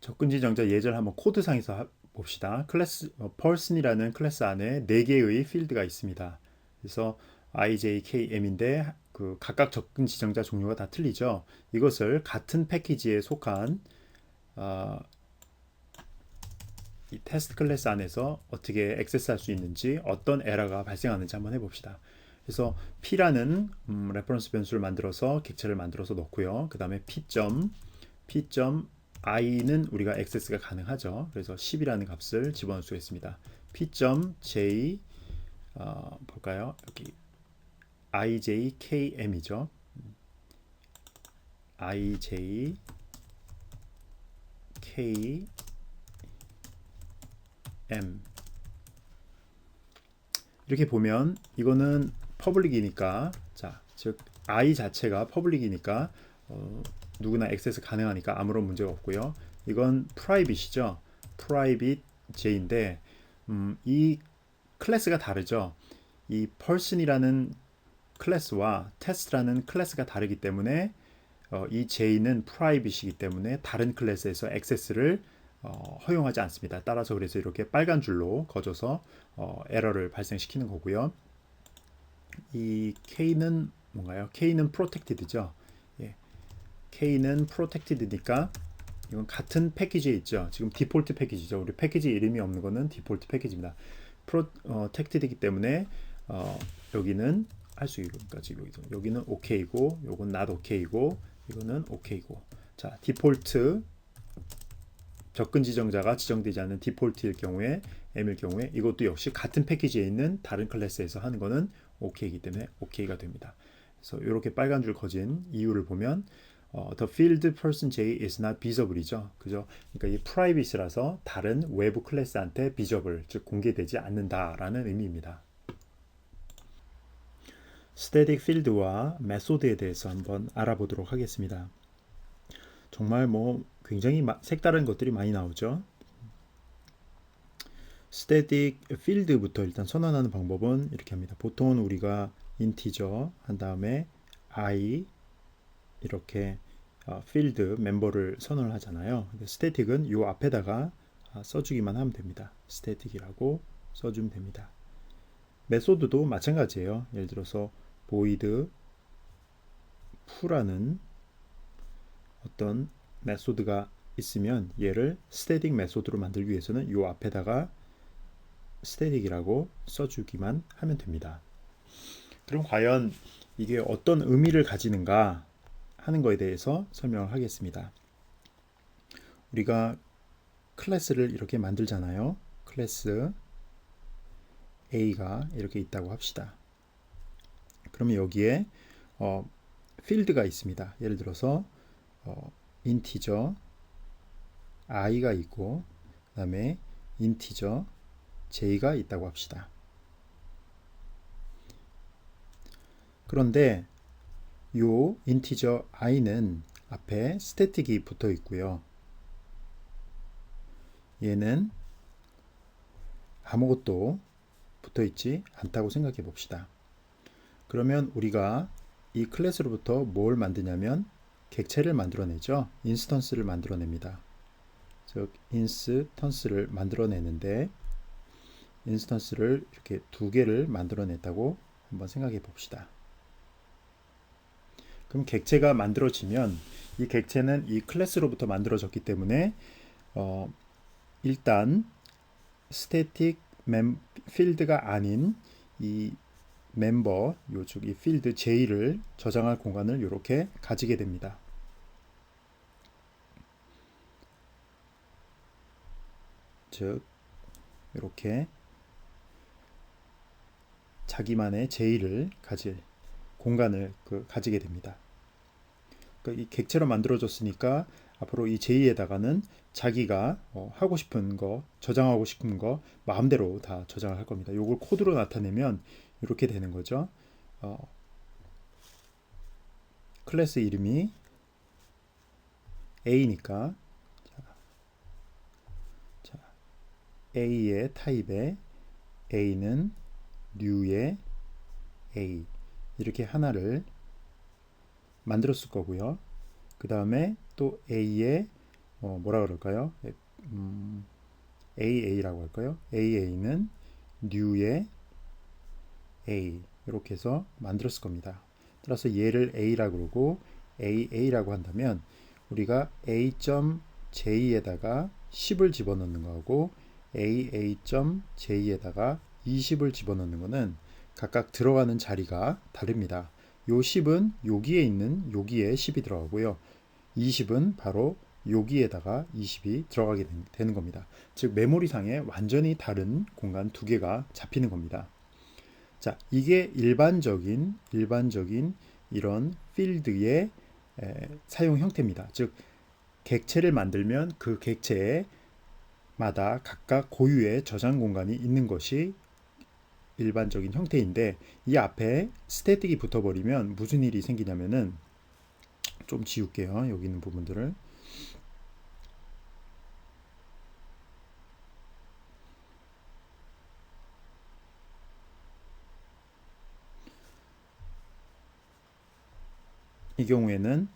접근 지정자 예제를 한번 코드상에서 봅시다. 클래스 person이라는 클래스 안에 4개의 필드가 있습니다. 그래서 I, J, K, M인데 그 각각 접근 지정자 종류가 다 틀리죠. 이것을 같은 패키지에 속한 어, 이 테스트 클래스 안에서 어떻게 액세스할 수 있는지, 어떤 에러가 발생하는지 한번 해봅시다. 그래서 P라는 레퍼런스 변수를 만들어서 객체를 만들어서 넣고요. 그 다음에 P.i는 우리가 액세스가 가능하죠. 그래서 10이라는 값을 집어넣을 수 있습니다. P.j 볼까요? 여기 ijkm이죠. ijkm 이렇게 보면 이거는 퍼블릭이니까, 자, 즉 i 자체가 퍼블릭이니까 누구나 액세스 가능하니까 아무런 문제가 없고요. 이건 프라이빗이죠. 프라이빗 j인데 이 클래스가 다르죠. 이 person이라는 클래스와 test라는 클래스가 다르기 때문에 이 j는 프라이빗이기 때문에 다른 클래스에서 액세스를 허용하지 않습니다. 따라서 그래서 이렇게 빨간 줄로 그어줘서 에러를 발생시키는 거고요. 이 k는 뭔가요? k는 protected죠. 예, k는 protected니까 이건 같은 패키지에 있죠. 지금 디폴트 패키지죠. 우리 패키지 이름이 없는 거는 디폴트 패키지입니다. protected이기 때문에 여기는 할 수 있으니까 지금 여기는 OK이고, 요건 not OK이고, 이거는 OK이고. 자, 디폴트 접근 지정자가 지정되지 않는 디폴트일 경우에, M일 경우에 이것도 역시 같은 패키지에 있는 다른 클래스에서 하는 거는 OK이기 때문에 OK가 됩니다. 그래서 이렇게 빨간 줄 거진 이유를 보면 the field person J is not visible이죠. 그죠? 그러니까 이 privacy라서 다른 외부 클래스한테 visible, 즉 공개되지 않는다라는 의미입니다. static field와 method에 대해서 한번 알아보도록 하겠습니다. 정말 뭐 굉장히 색다른 것들이 많이 나오죠. static field부터 일단 선언하는 방법은 이렇게 합니다. 보통은 우리가 integer 한 다음에 I 이렇게 field 멤버를 선언을 하잖아요. 근데 static은 이 앞에다가 써주기만 하면 됩니다. static이라고 써주면 됩니다. 메소드도 마찬가지예요. 예를 들어서 void foo라는 어떤 메소드가 있으면 얘를 static 메소드로 만들기 위해서는 이 앞에다가 static이라고 써주기만 하면 됩니다. 그럼 과연 이게 어떤 의미를 가지는가 하는 거에 대해서 설명을 하겠습니다. 우리가 클래스를 이렇게 만들잖아요. 클래스 A가 이렇게 있다고 합시다. 그러면 여기에 필드가 있습니다. 예를 들어서 인티저 i가 있고, 그 다음에 인티저 j가 있다고 합시다. 그런데 요 인티저 i는 앞에 스태틱이 붙어 있고요. 얘는 아무것도 붙어 있지 않다고 생각해 봅시다. 그러면 우리가 이 클래스로부터 뭘 만드냐면 객체를 만들어내죠. 인스턴스를 만들어냅니다. 즉 인스턴스를 만들어내는데, 인스턴스를 이렇게 2개를 만들어냈다고 한번 생각해 봅시다. 그럼 객체가 만들어지면 이 객체는 이 클래스로부터 만들어졌기 때문에 일단 스태틱 필드가 아닌 이 멤버, 즉 이 필드 J를 저장할 공간을 이렇게 가지게 됩니다. 즉 이렇게 자기만의 J를 가질 공간을 가지게 됩니다. 그러니까 이 객체로 만들어졌으니까 앞으로 이 J에다가는 자기가 하고 싶은 거, 저장하고 싶은 거 마음대로 다 저장을 할 겁니다. 이걸 코드로 나타내면 이렇게 되는 거죠. 클래스 이름이 A니까 자, A의 타입에 A는 new의 A 이렇게 하나를 만들었을 거고요. 그 다음에 또 A의 뭐라 그럴까요? AA라고 할까요? AA는 new의 A 이렇게 해서 만들었을 겁니다. 따라서 얘를 A라고 그러고 AA라고 한다면 우리가 A.J에다가 10을 집어넣는 거하고 AA.J에다가 20을 집어넣는 거는 각각 들어가는 자리가 다릅니다. 요 10은 여기에 있는 여기에 10이 들어가고요. 20은 바로 여기에다가 20이 들어가게 되는 겁니다. 즉 메모리상에 완전히 다른 공간 두 개가 잡히는 겁니다. 자, 이게 일반적인 이런 필드의 사용 형태입니다. 즉 객체를 만들면 그 객체마다 각각 고유의 저장 공간이 있는 것이 일반적인 형태인데 이 앞에 스태틱이 붙어버리면 무슨 일이 생기냐면은 좀 지울게요. 여기 있는 부분들을. 이 경우에는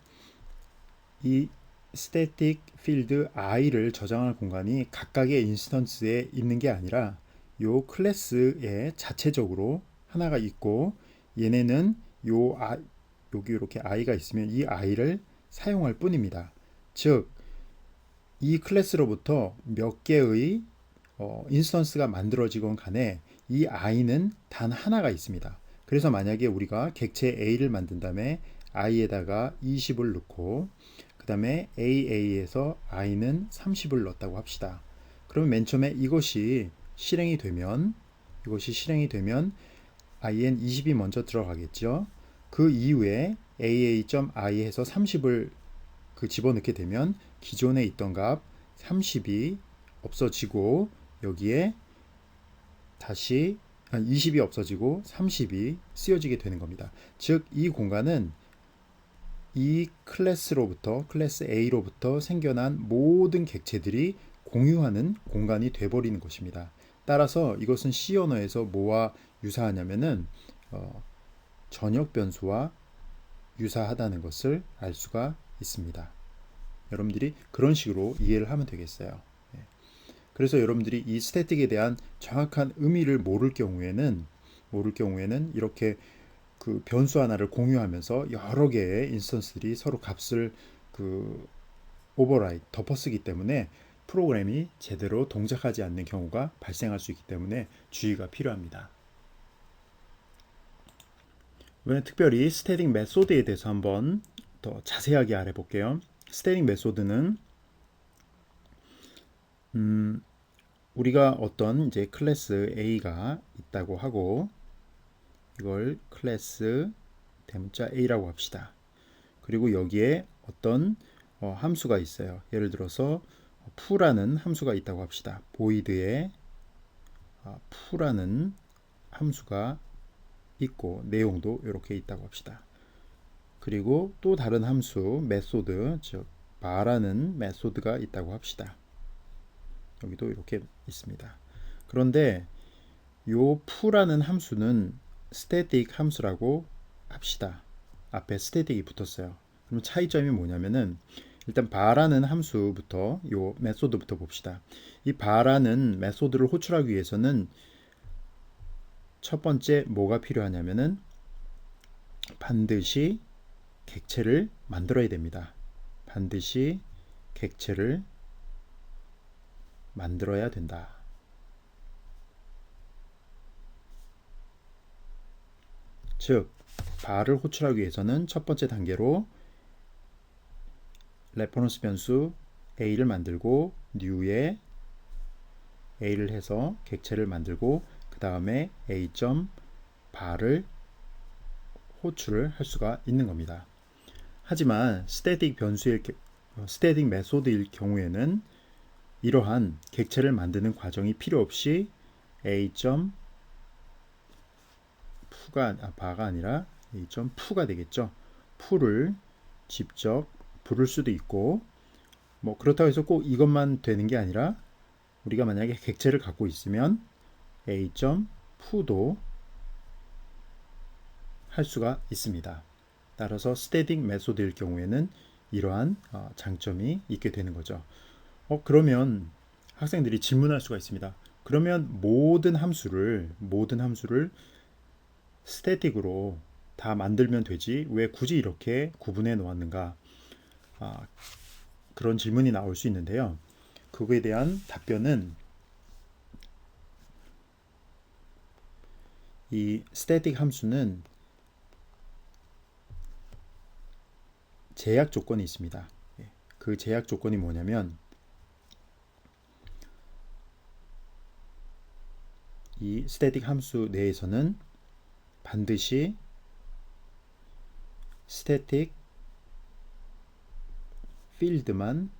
이 스태틱 필드 i를 저장할 공간이 각각의 인스턴스에 있는 게 아니라 요 클래스에 자체적으로 하나가 있고 얘네는 여기 이렇게 i가 있으면 이 i를 사용할 뿐입니다. 즉 이 클래스로부터 몇 개의 인스턴스가 만들어지건 간에 이 i는 단 하나가 있습니다. 그래서 만약에 우리가 객체 a를 만든 다음에 i에다가 20을 넣고 그 다음에 AA에서 i는 30을 넣었다고 합시다. 그러면 맨 처음에 이것이 실행이 되면 in 20이 먼저 들어가겠죠. 그 이후에 aa.i 해서 30을 집어넣게 되면 기존에 있던 값 30이 없어지고 여기에 다시 20이 없어지고 30이 쓰여지게 되는 겁니다. 즉 이 공간은 이 클래스로부터 클래스 A로부터 생겨난 모든 객체들이 공유하는 공간이 돼버리는 것입니다. 따라서 이것은 C 언어에서 뭐와 유사하냐면은 전역 변수와 유사하다는 것을 알 수가 있습니다. 여러분들이 그런 식으로 이해를 하면 되겠어요. 그래서 여러분들이 이 스태틱에 대한 정확한 의미를 모를 경우에는 이렇게 그 변수 하나를 공유하면서 여러 개의 인스턴스들이 서로 값을 오버라이드 덮어쓰기 때문에 프로그램이 제대로 동작하지 않는 경우가 발생할 수 있기 때문에 주의가 필요합니다. 이번에 특별히 스태틱 메소드에 대해서 한번 더 자세하게 알아볼게요. 스태틱 메소드는 우리가 어떤 이제 클래스 A가 있다고 하고 이걸 클래스 대문자 A라고 합시다. 그리고 여기에 어떤 함수가 있어요. 예를 들어서 f라는 함수가 있다고 합시다. void에 f라는 함수가 있고 내용도 이렇게 있다고 합시다. 그리고 또 다른 함수 메소드 즉 bar라는 메소드가 있다고 합시다. 여기도 이렇게 있습니다. 그런데 요 f라는 함수는 스태틱 함수라고 합시다. 앞에 스태틱이 붙었어요. 그럼 차이점이 뭐냐면은 일단 bar라는 함수부터 요 메소드부터 봅시다. 이 bar라는 메소드를 호출하기 위해서는 첫 번째 뭐가 필요하냐면은 반드시 객체를 만들어야 됩니다. 반드시 객체를 만들어야 된다. 즉 bar을 호출하기 위해서는 첫 번째 단계로 레퍼런스 변수 a를 만들고 new에 a를 해서 객체를 만들고 그 다음에 a.bar을 호출을 할 수가 있는 겁니다. 하지만 스태틱 메소드일 경우에는 이러한 객체를 만드는 과정이 필요 없이 bar가 아니라 a.fu가 되겠죠. fu를 직접 부를 수도 있고 뭐 그렇다고 해서 꼭 이것만 되는 게 아니라 우리가 만약에 객체를 갖고 있으면 a.fu도 할 수가 있습니다. 따라서 스태틱 메소드일 경우에는 이러한 장점이 있게 되는 거죠. 그러면 학생들이 질문할 수가 있습니다. 그러면 모든 함수를 스태틱으로 다 만들면 되지 왜 굳이 이렇게 구분해 놓았는가? 그런 질문이 나올 수 있는데요. 그거에 대한 답변은 이 스태틱 함수는 제약 조건이 있습니다. 그 제약 조건이 뭐냐면 이 스태틱 함수 내에서는 반드시 스태틱 필드만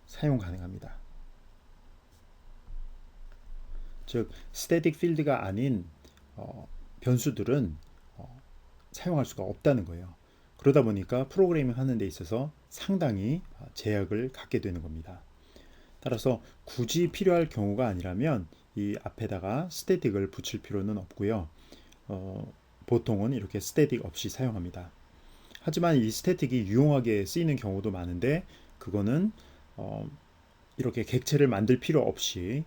사용 가능합니다. 즉 스태틱 필드가 아닌 변수들은 사용할 수가 없다는 거예요. 그러다 보니까 프로그래밍 하는 데 있어서 상당히 제약을 갖게 되는 겁니다. 따라서 굳이 필요할 경우가 아니라면 이 앞에다가 스태틱을 붙일 필요는 없고요. 보통은 이렇게 스태틱 없이 사용합니다. 하지만 이 스태틱이 유용하게 쓰이는 경우도 많은데 그거는 이렇게 객체를 만들 필요 없이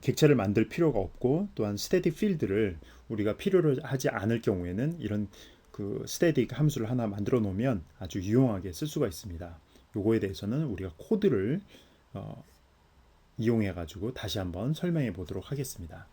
객체를 만들 필요가 없고 또한 스태틱 필드를 우리가 필요로 하지 않을 경우에는 이런 그 스태틱 함수를 하나 만들어 놓으면 아주 유용하게 쓸 수가 있습니다. 요거에 대해서는 우리가 코드를 이용해 가지고 다시 한번 설명해 보도록 하겠습니다.